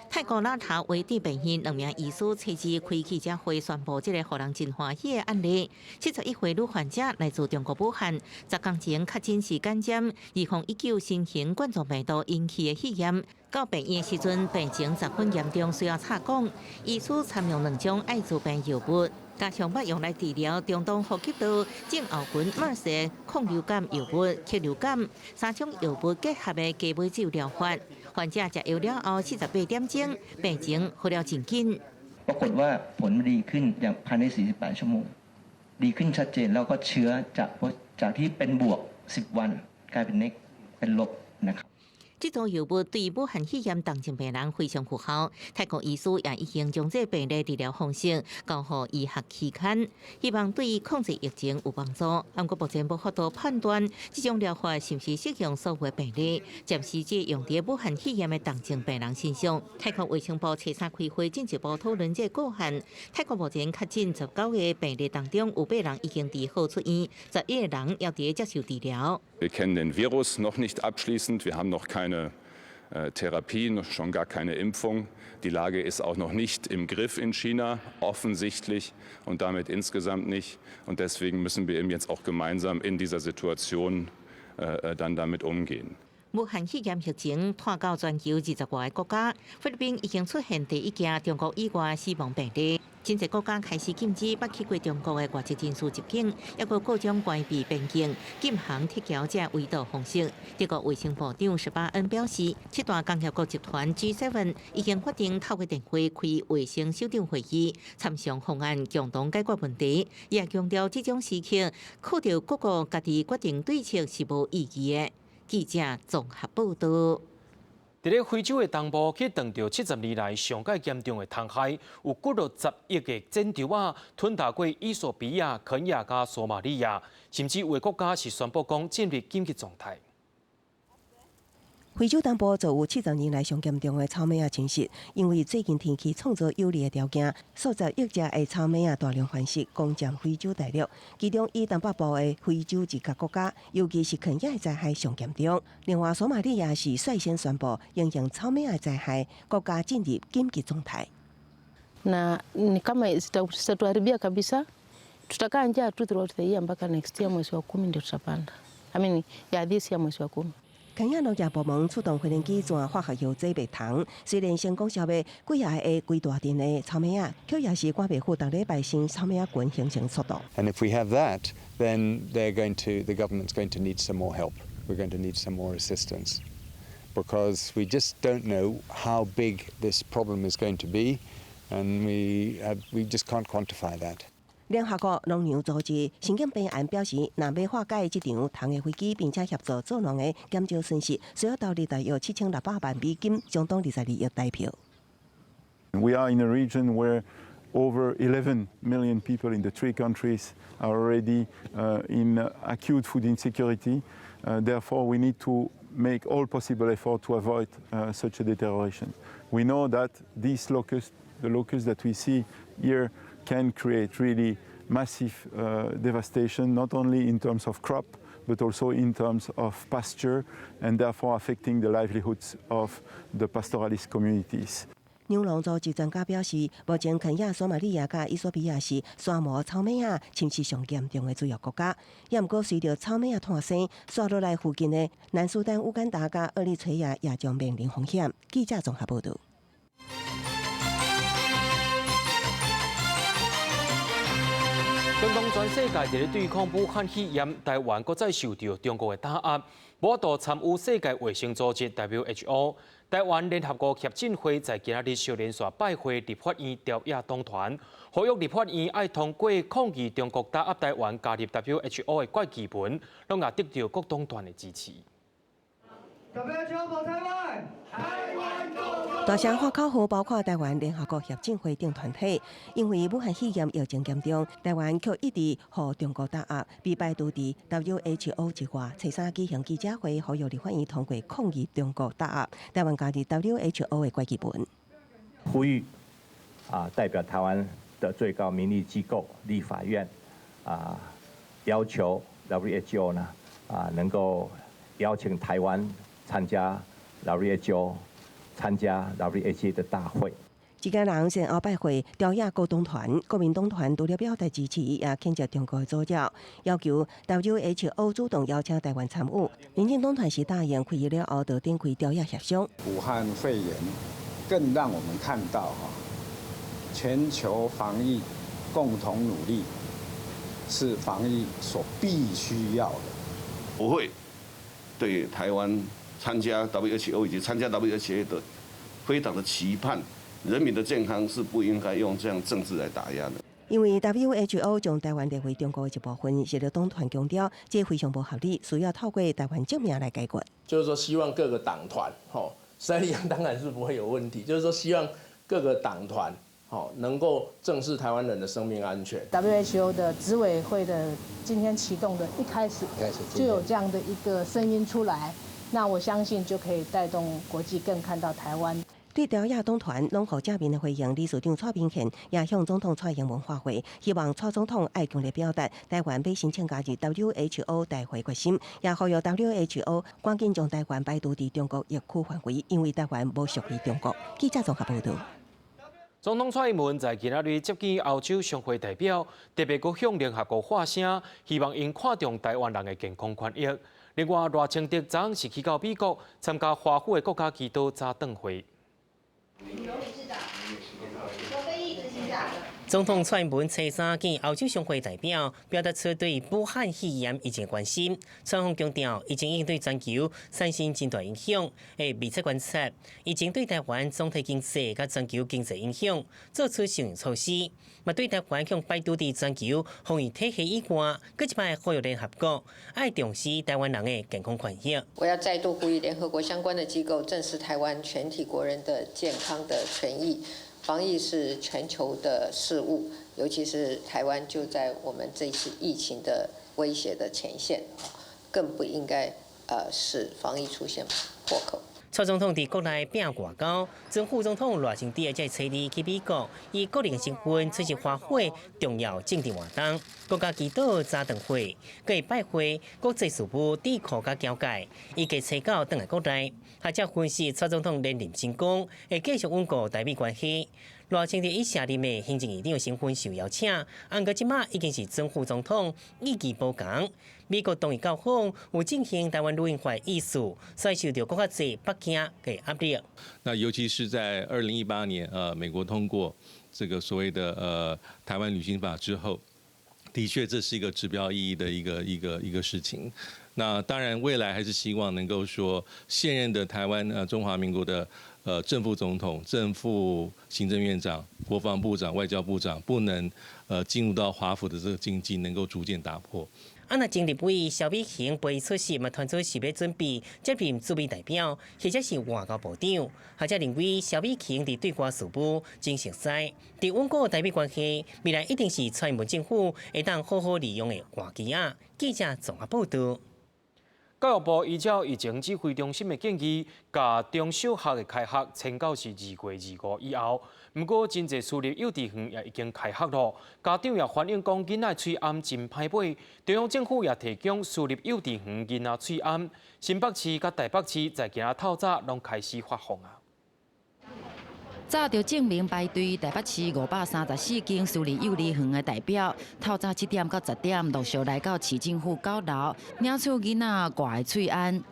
泰國拉塔為地病院2名醫師初次開記者會宣布這個讓人真歡喜的案例。71歲女患者來自中國武漢，10天前確診是感染2019新型冠狀病毒引起的肺炎。到病院時陣病情十分嚴重，需要插管。醫師參用2種艾滋病藥物，加上捌用來治療中東呼吸道症候群 MERS 抗流感藥物、克流感3種藥物結合的雞尾酒療法。患者食藥了後48點鐘，病情好了真緊。ปรากฏว่าผลดีขึ้นอย่างภายใน48 ชั่วโมงดีขึ้นชัดเจนแล้วก็เชื้อจากที่เป็นบวก10 วันกลายเป็นเป็นลบนะครับ。这种药物对武漢肺炎重症病人非常有效。泰國醫師也已經將這病例治療方式交予醫學期刊，希望對控制疫情有幫助。不過目前無法度判斷這種療法是不是適用所有病例，暫時只用在武漢肺炎的重症病人身上。泰國衛生部初3開會進一步討論這個案。泰國目前確診19個病例當中，有8人已經治好出院，11個人要接受治療。Wir kennen den Virus noch nicht abschließend. Wir haben noch keine Therapie, schon gar keine Impfung. Die Lage ist auch noch nicht im Griff in China, offensichtlich und damit insgesamt nicht. Und deswegen müssen wir eben jetzt auch gemeinsam in dieser Situation dann damit umgehen. 武汉肺炎疫情拖到全球20多个国家，菲律宾已经出现第一件中国以外死亡病例。真侪国家开始禁止捌去过中国的外籍人士入境，也有各种关闭边境、禁行铁桥这围堵方式。德国卫生部长施巴恩表示，7大工业国集团 G7 已经决定透过电话开卫生首长会议，参详方案，共同解决问题。也强调这种时刻，靠着各国家己决定对策是无意义的。记者综合报道。伫咧非洲的东部，去撞到70年来上界严重的虫害，有几落10亿个箭头啊，吞踏过伊索比亚、肯亚加索马利亚，甚至有个国家是宣布讲进入紧急状态。非洲东部就有70年来上严重的草莓亚侵蚀，因为最近天气创造有利的条件，数十亿只的草莓亚大量繁殖，攻占非洲大陆。其中以东北部的非洲一个国家，尤其是肯亚的灾害上严重。另外，索马利亚是率先宣布因应草莓亚灾害，国家进入紧急状态。Na ni kama zitatuharibia kabisa, tutakaa njaa tu throughout the year mpaka next year mwezi wa 10 ndio tutapanda. I mean, ya this year mwezi wa 10. 肯亚农业部门出动飞轮机转化学药剂灭虫，虽然成功消灭几下的几大阵的草莓亚，却也是赶袂赴当礼拜新草莓亚群形成速度。And if we have that, then the government's going to need some more help. We're going to need some more assistance, because we just don't know how big this problem is going to be, and we just can't quantify that. 联合国农粮组织神经病案表示，若要化解这场虫的飞机，并且协助做农的减少损失，需要投入大约7600万美金，相当22亿台票。We are in a region where over 11 million people in the 3 countries are already in acute food insecurity. Therefore, we need to make all possible effort to avoid such a deterioration. We know that these locusts, the locusts that we see here, can create really massive devastation, not only in terms of crop, but also in terms of pasture, and therefore affecting the livelihoods of the pastoralist communities. 牛农组织专家表示，目前肯亚、索马利亚甲伊索比亚是沙漠草莓亚侵蚀上严重的主要国家。也毋过，随着草莓亚诞生，刷落来附近的南苏丹、乌干达甲厄立垂亚也将面临风险。记者综合报道。中东全世界伫咧对抗武汉肺炎，台湾搁再受到中国的打压，无度参与世界卫生组织 WHO。台湾联合国协进会在今日小连续拜会立法院调野党团，呼吁立法院爱通过抗议中国打压台湾加入 WHO 的决议文，拢也得到各党团的支持。WHO 保台湾，台湾够！大声喊口号，包括台湾联合国协进会等团体，因为武汉肺炎疫情严重，台湾却一直予中国打压，被排除伫 WHO 之外。初三举行记者会，呼吁立法院通过抗议中国打压，台湾加入 WHO 的决议文。呼吁代表台湾的最高民意机构立法院要求 WHO 呢能够邀请台湾参加 WHO 参加 WHO 的大会。一家人先后拜会调野各党团、国民党团除了表达支持，也谴责中国的阻扰，要求 WHO 主动邀请台湾参与。民进党团是答应会议了后，就展开调野协商。武汉肺炎更让我们看到全球防疫共同努力是防疫所必须要的。我会对台湾参加 WHO 以及参加 WHO 的非常的期盼，人民的健康是不应该用这样政治来打压的。因为 WHO 将台湾列为中国的一部分，受到党团强调，这非常不合理，需要透过台湾证明来解决。就是说，希望各个党团，3例当然是不会有问题。就是说，希望各个党团，能够正视台湾人的生命安全。WHO 的执委会的今天启动的一开始就有这样的一个声音出来，那我相信就可以带动国际更看到台湾。对调野党团拢予正面的回应，理事长蔡明宪也向总统蔡英文发回，希望蔡总统爱强烈表达台湾要申请加入 WHO 大会决心，也呼吁 WHO 赶紧将台湾排除伫中国疫区范围，因为台湾无属于中国。记者综合报道。总统蔡英文在今日接见欧洲商会代表，特别阁向联合国发声，希望因看重台湾人的健康权益。另外，赖清德昨是去到美国参加华府的国家祈祷早顿会。总统蔡英文初三见欧洲商会代表，表达出对武汉肺炎疫情关心。蔡英文强调，疫情应对全球产生真大影响，会密切观察疫情对台湾总体经济甲全球经济影响，做出相应措施。嘛，对台湾向摆脱伫全球防疫体系以外，搁一摆呼吁联合国爱重视台湾人的健康权益。我要再度呼吁联合国相关的机构正视台湾全体国人的健康的权益。防疫是全球的事务，尤其是台湾就在我们这次疫情的威胁的前线，更不应该使防疫出现破口。蔡总统伫国内拼外交，前副总统赖清德在初二去美国，以个人身份出席华会重要政治活动，国家祈祷早顿会，佮会拜会国际事务智库甲交界，以及初九返来国内。学者分析，蔡总统连任成功，会继续稳固台美关系。赖清德以卸任的行政院长身份受邀请，按个即马已经是前副总统，意义无同。美国同意到访有进行台湾录音法意思，所以受到更加侪北京嘅压力。那尤其是在2018年，美国通过这个所谓的台湾旅行法之后，的确这是一个指标意义的一个事情。那当然，未来还是希望能够说，现任的台湾中华民国的正副总统、正副行政院长、国防部长、外交部长不能进入到华府的这个经济，能够逐渐打破。那经立委萧美琴被出席，嘛传出是要准备接任驻美代表，或者是外交部长。学者认为萧美琴伫对外事务真熟悉，伫稳固台美关系，未来一定是蔡英文政府会当好好利用的活机啊。记者综合报道。教育部依照疫情指挥中心的建议，把中小学的开学迁到是2月25以后。不过，真侪私立幼稚园也已经开学了，家长也反映讲囡仔喙暗真歹买。中央政府也提供私立幼稚园囡仔喙暗，新北市甲台北市在今仔透早拢开始发放啊。早就证明排队台北市534间私立幼儿园的代表，透早7点到10点陆续来到市政府九楼，领取囡仔挂的喙安。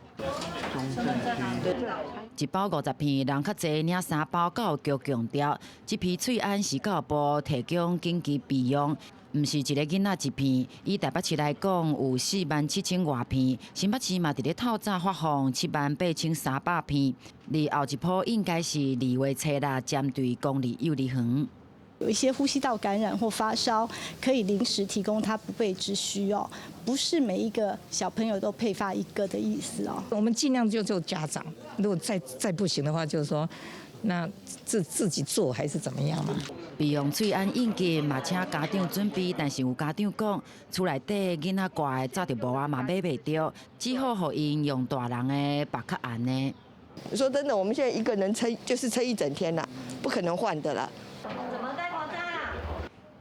一包50片，人较侪领3包。教育局强调，这批喙安是教育部提供紧急备用，唔是一个囡仔一片。以台北市来讲，有47000外片，新北市嘛伫咧透早发放78300片。而后一波应该是2月初啦，针对公立幼儿园。有一些呼吸道感染或发烧，可以临时提供他不备之需哦，不是每一个小朋友都配发一个的意思哦。我们尽量就家长，如果再不行的话，就是说，那自己做还是怎么样嘛？备用喙安应急嘛，请家长准备，但是有家长讲，厝内底囡仔挂的早就无啊嘛买袂到，只好互因用大人的白壳安呢。说真的，我们现在一个人撑一整天啦，不可能换的啦。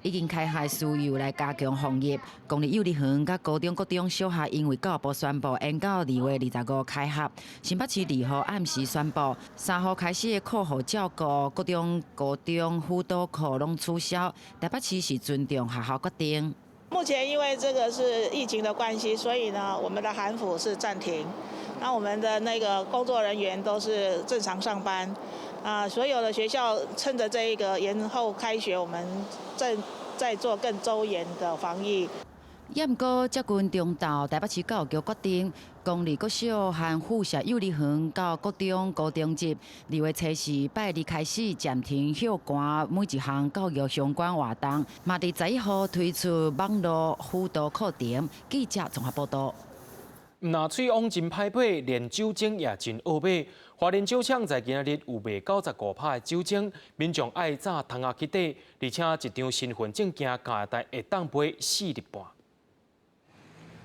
已经开学需要来加强防疫，公立幼儿园甲高中、国中小学因为教育部宣布延到2月25开学，新北市2号暗时宣布3号开始的课后照顾、国中、高中辅导课拢取消。台北市是尊重学校决定。目前因为这个是疫情的关系，所以呢，我们的韩辅是暂停。那我们的那个工作人员都是正常上班。所有的学校趁着这一个延后开学，我们正在做更周延的防疫。不过，接近中昼，台北市教育局决定，公立国小和附设幼儿园到国中高中级2月初4拜2开始暂停休刊每一项教育相关活动，嘛伫11号推出网络辅导课程。记者综合报道。那喙王真歹买，连酒精也真恶买。花莲酒厂在今日有卖95%的酒精，民众爱早窗仔去底，而且一张身份证件加带会当赔4日半。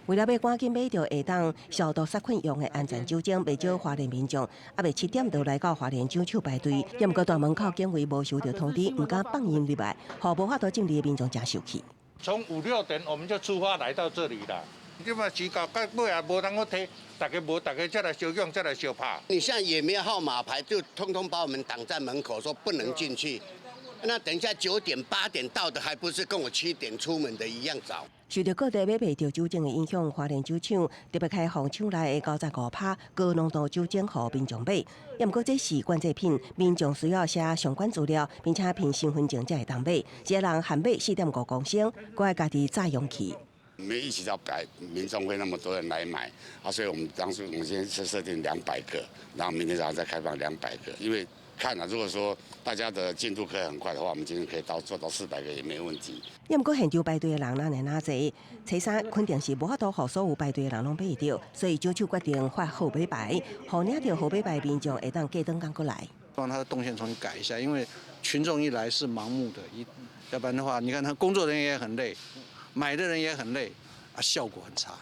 为了要赶紧买到会当消毒杀菌用的安全酒精，不少花莲民众暗暝7点就来到花莲酒厂排队，也毋过大门口警卫无收到通知，唔敢放人入来，互无法度进入的民众真受气。从5、6点我们就出发来到这里了。你嘛时到到尾也无通好摕，大家再来小用，再来小拍。你现在也没有号码牌，就通通把我们挡在门口，说不能进去。那等一下9点、8点到的，还不是跟我7点出门的一样早？受到各地买卖着酒精的影响，花莲酒厂特别开放厂内的95%高浓度酒精予民众买。不过这是管制品，民众需要写相关资料，并且凭身份证才会当买。一个人限买4.5公升，搁要家己再用去。没意识到民众会那么多人来买啊，所以我们现在是设定200个，然后明天早上再开放200个，因为。看了，如果说大家的进度可以很快的话，我们今天可以做到400个也没问题。不过现场排队的人哪济，初三肯定是无法度让所有排队的人拢买到，所以酒厂决定发号码牌，让领到号码牌民众会当隔顿赶过来。帮他的动线重新改一下，因为群众一来是盲目的，要不然的话，你看他工作人员也很累，买的人也很累，效果很差。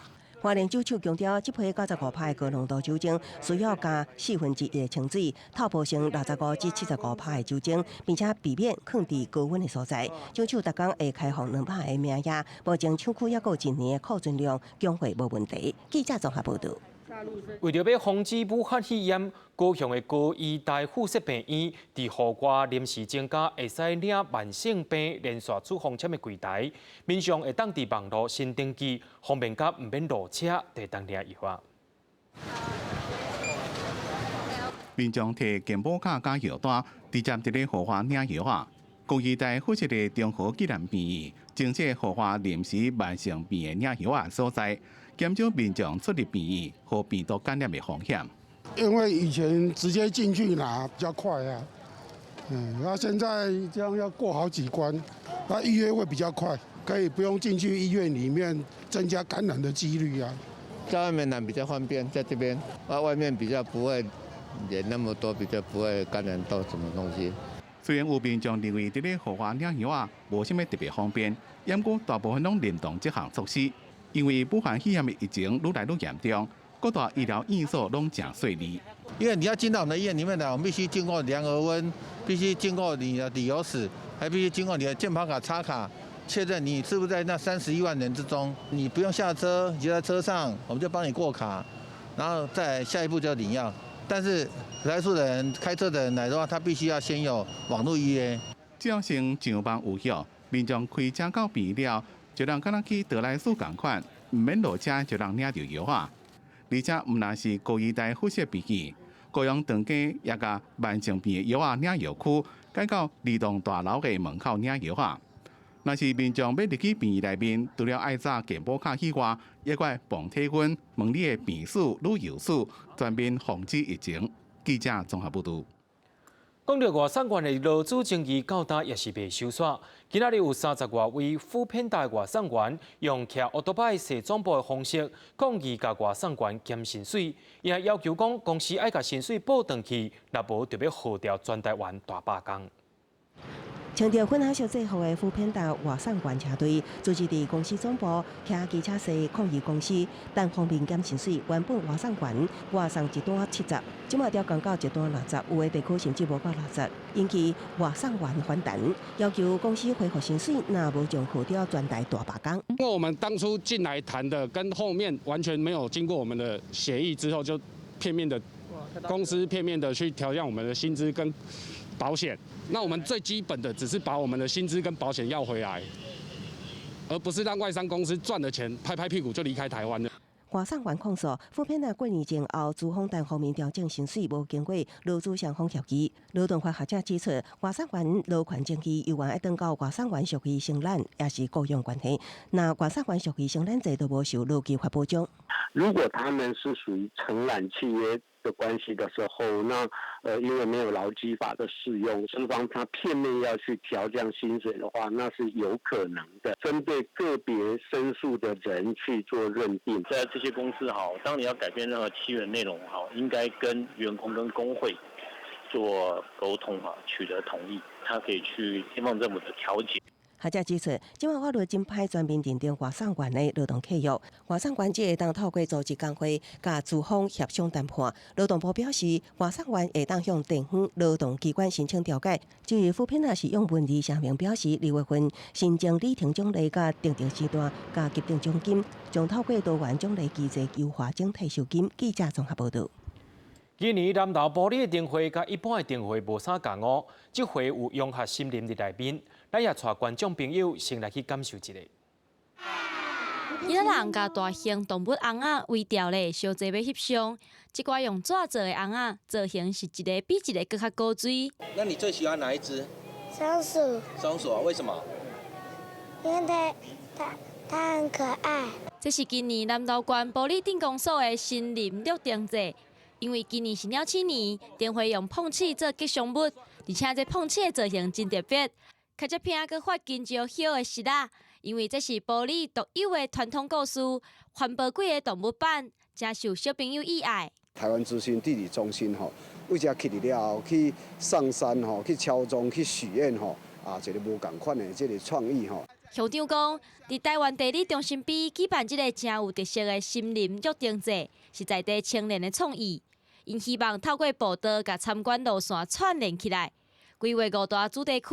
花莲酒厂强调，这批95%的高浓度酒精需要加1/4的清水，透泡成65%至75%的酒精，并且避免放伫高温的所在。酒厂逐工会开放200个名额，目前厂区还有1年的库存量，供货无问题。记者综合报道。为着要防止武汉肺炎，高雄的高医大附设病院伫户外临时增加会使领慢性病连续处方签的柜台，民众会当伫网络先登记，方便甲唔免落车就当领药。民众摕健保卡加药单，直接伫咧户外领药啊。高医大附设的中和纪念病院，正设户外临时慢性病的领药啊所在。减少民众出入病院和病毒感染的风险。因为以前直接进去拿比较快啊，那现在这样要过好几关，那预约会比较快，可以不用进去医院里面，增加感染的几率啊。在外面拿比较方便，在这边外面比较不会人那么多，比较不会感染到什么东西。虽然有民众认为伫咧户外领药啊无啥物特别方便，不过大部分拢认同这项措施。因为武汉肺炎的疫情愈来愈严重，各大医疗院所拢正顺利。因为你要进到我们的医院里面来，我们必须经过量额温，必须经过你的旅游史，还必须经过你的健保卡插卡，确认你是不是在那31万人之中。你不用下车，你就在车上，我们就帮你过卡，然后再下一步就领药。但是来处的人、开车的人来的话，他必须要先有网络预约。只要先上班有效，民众开车到病院了。就让敢若去得来速同款，唔免落车就让领到药啊！而且唔那是高医大附设病院，高雄长街也甲慢性病的药啊领药区改到儿童大楼的门口领药啊。若是民众要入去病院内面，除了爱查健保卡以外，也该磅体温、问你的病史、旅游史，全面防止疫情。记者综合报道。讲到外送员的劳资争议，到今也是未收煞。今仔日有30多位副偏大外送员用骑奥多拜设总部的方式抗议，甲外送员减薪水，也要求讲公司爱甲薪水补回去，若无就要号召全台湾大罢工。强调粉红色制服的副偏大外送员车队组织伫公司总部骑机车时抗议公司单方面减薪水，原本外送员外送一单70，即马调降到一单60，有的地区甚至无到60，引起外送员反弹，要求公司恢复薪水，若无将号召全台大罢工。因为我们当初进来谈的跟后面完全没有经过我们的协议之后，就片面的公司片面的去调降我们的薪资跟保险，那我们最基本的只是把我们的薪资跟保险要回来，而不是让外商公司赚了钱拍拍屁股就离开台湾了。外送员控诉，副偏大过年前后，资方单方面调整薪水，无经过劳资双方协议。劳动法学者指出，外送员劳权争议有缘要等到外送员属于承揽，也是雇佣关系。那外送员属于承揽制都无受劳基法保障。如果他们是属于承揽契约的关系的时候，那因为没有劳基法的适用，资方他片面要去调降薪水的话，那是有可能的。针对个别申诉的人去做认定，在这些公司当你要改变任何契约内容应该跟员工跟工会做沟通取得同意，他可以去地方政府的调解。学者指出，今晚法律真歹全面认定外送员的劳动契约，外送员只会当透过组织工会、甲资方协商谈判。劳动部表示，外送员会当向地方劳动机关申请调解。至于副偏是用文字声明表示，2月份新增理停奖励甲特定时段甲急定奖金，将透过多元奖励机制优化整体收金。记者综合报道。今年南投玻璃的灯会甲一般的灯会无啥共哦，这回有融合森林的内面，咱也带观众朋友先来去感受一下。伊拉人甲大型动物翁仔围调咧，小济要翕相。这挂用纸做的翁仔，造型是一个比一个更较高水。那你最喜欢哪一只？松鼠。松鼠啊？为什么？因为它很可爱。这是今年南投县玻璃镇公所的森林绿灯节。因为今年是鸟鼠年，灯会用碰刺做吉祥物，而且这碰刺的造型真特别。较只片佫发金蕉叶的石仔，因为这是玻璃独有的传统故事，环保贵的动物版，真受小朋友喜爱。台湾资讯地理中心为这去了后去上山去敲钟去许愿一个无同款的这个创意乡长讲，伫台湾地理中心边举办这个真有特色的森林绿灯节，是在地青年的创意。因希望透过步道甲参观路线串联起来，规划5大主题区，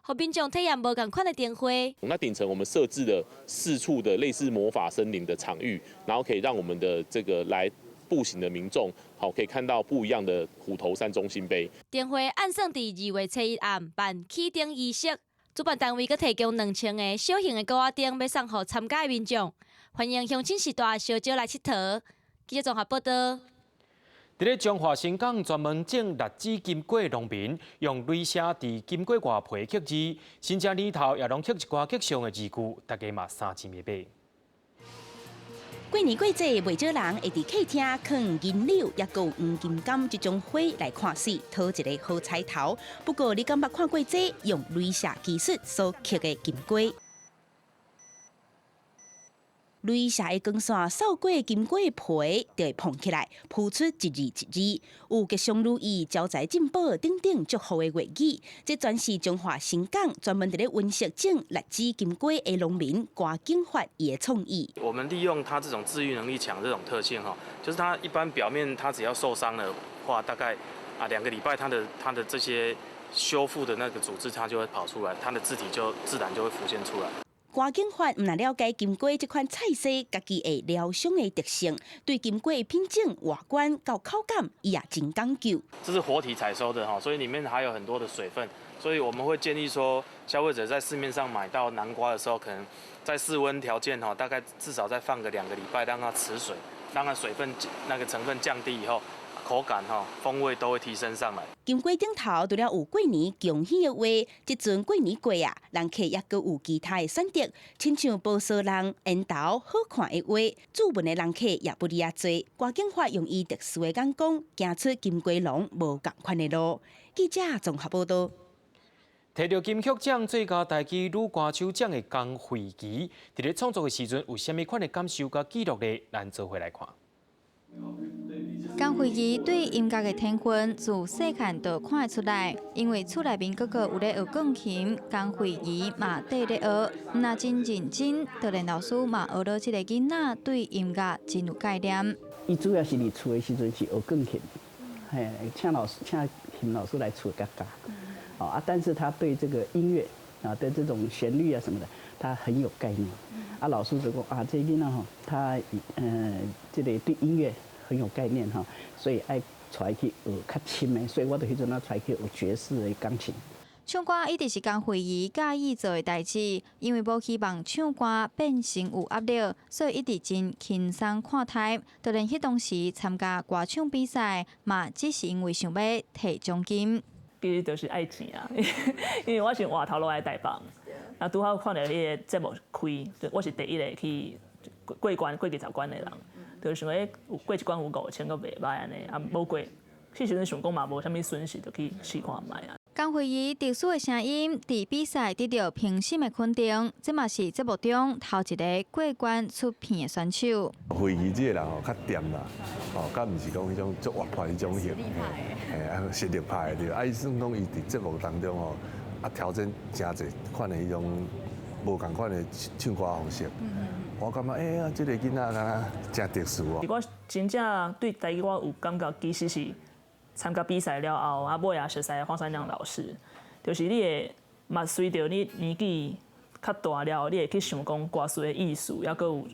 让民众体验无同款的灯会。那顶层我们设置了4处的类似魔法森林的场域，然后可以让我们的这个来步行的民众，可以看到不一样的虎头山中心碑。灯会按算伫2月7日暗办启灯仪式，主办单位佫提供2000个小型的高压灯，要送予参加的民众。欢迎乡亲时代小酒来佚佗。记者综合报道。伫咧彰化新港专门种栗子金果的农民，用镭射伫金果外皮刻字，新正里头也拢刻一寡吉祥的字句，大家嘛3钱袂买。过年过节，袂少人会伫客厅放银柳，也有黄金柑这种花来看水，讨一个好彩头。不过，你敢捌看过这用镭射技术所刻的金果？镭射的光线扫过金果的皮，就会碰起来，铺出一字一字，有吉祥如意、招财进宝等等祝福的话语。这全是彰化新港专门伫咧温室种栗子金果的农民郭景发伊的创意。我们利用它这种治愈能力强这种特性就是它一般表面它只要受伤的话，大概2个礼拜，它的这些修复的那个组织它就会跑出来，它的字体就自然就会浮现出来。郭景发唔但了解金果这款菜色家己的疗伤的特性，对金果的品种、外观到口感，伊也真讲究。这是活体采收的所以里面还有很多的水分，所以我们会建议说，消费者在市面上买到南瓜的时候，可能在室温条件大概至少再放个2个礼拜，让它持水，让它水分那个成分降低以后。口感风味都会提升上来。金果顶头除了有过年恭喜的话，即阵过年过啊，人客也阁有其他的选择，亲像宝砂人、烟头好看的话，注文的人客也不离啊多。郭景发用伊特殊的眼光，行出金果农无共款的路。记者综合报道。摕到金曲奖最佳台剧女歌手奖的江惠琪，伫咧创作的时阵有虾米款的感受甲记录呢？咱做伙来看。江惠琪对音乐的天分自细汉就看得出来，因为厝内面哥哥有咧学钢琴，江惠琪嘛缀咧学，那真认真。就连老师嘛学了这个囡仔对音乐真有概念。伊主要是伫厝的时阵是学钢琴，请琴老师来厝教教。但是他对这个音乐对这种旋律什么的，他很有概念。老师就讲这囡仔他这个对音乐很有概念所以爱带去学较深的，所以我就迄阵带去学爵士的钢琴。唱歌一直是江惠琪介意做的代志，因为无希望唱歌变成有压力，所以一直真轻松看待。就连迄当时参加歌唱比赛，嘛只是因为想要摕奖金。其实就是爱钱啊，因为我是外头落来台北，拄好看到迄个节目开，我是第一个去过20关的人，就想讲有过一关有5000个袂歹安尼，无过，迄时阵想讲嘛无啥物损失，就去试看卖啊。江惠琪特殊的声音，伫比赛得到评审的肯定，这嘛是节目中头一个过关出片的选手。惠琪这个人较甜啦，甲毋是讲迄种足活泼迄种型，实力派的对。伊算讲伊伫节目当中挑战真侪款的迄种无共款的唱歌方式。我感觉这个囡仔敢真特殊哦。我真正对台语我有感觉，其实是。参加比赛了后，尾也熟悉黄山亮老师，就是你会嘛随着你年纪较大了，你会去想讲歌词的艺术，也佮有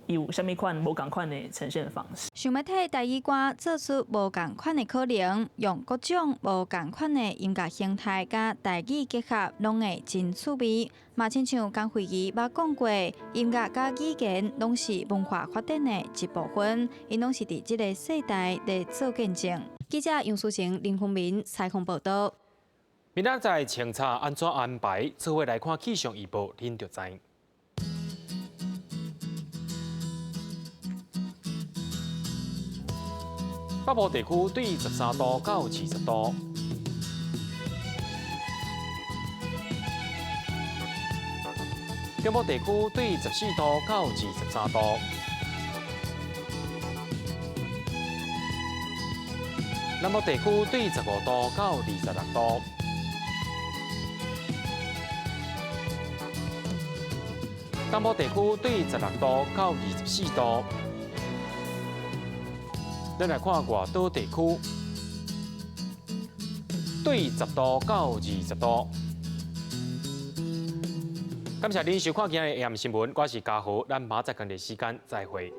有虾米款无共款的呈现方式。想要替台语歌做出无共款的可能，用各种无共款的音乐形态甲台语结合，拢会真趣味。嘛，亲像江惠仪捌讲过，音乐甲语言拢是文化发展的一部分，因拢是伫即个世代来做见证。记者杨淑成、林宏明采访报道。明仔载清查安怎安排？做伙来看气象预报，您就知。北部地区对13度到20度，中部地区对14度到23度，南部地区对15度到26度，东部地区对16度到24度。咱来看外岛地区，对10度到20度。感谢您收看今日的AM新闻，我是嘉豪，咱明仔载同一时间再会。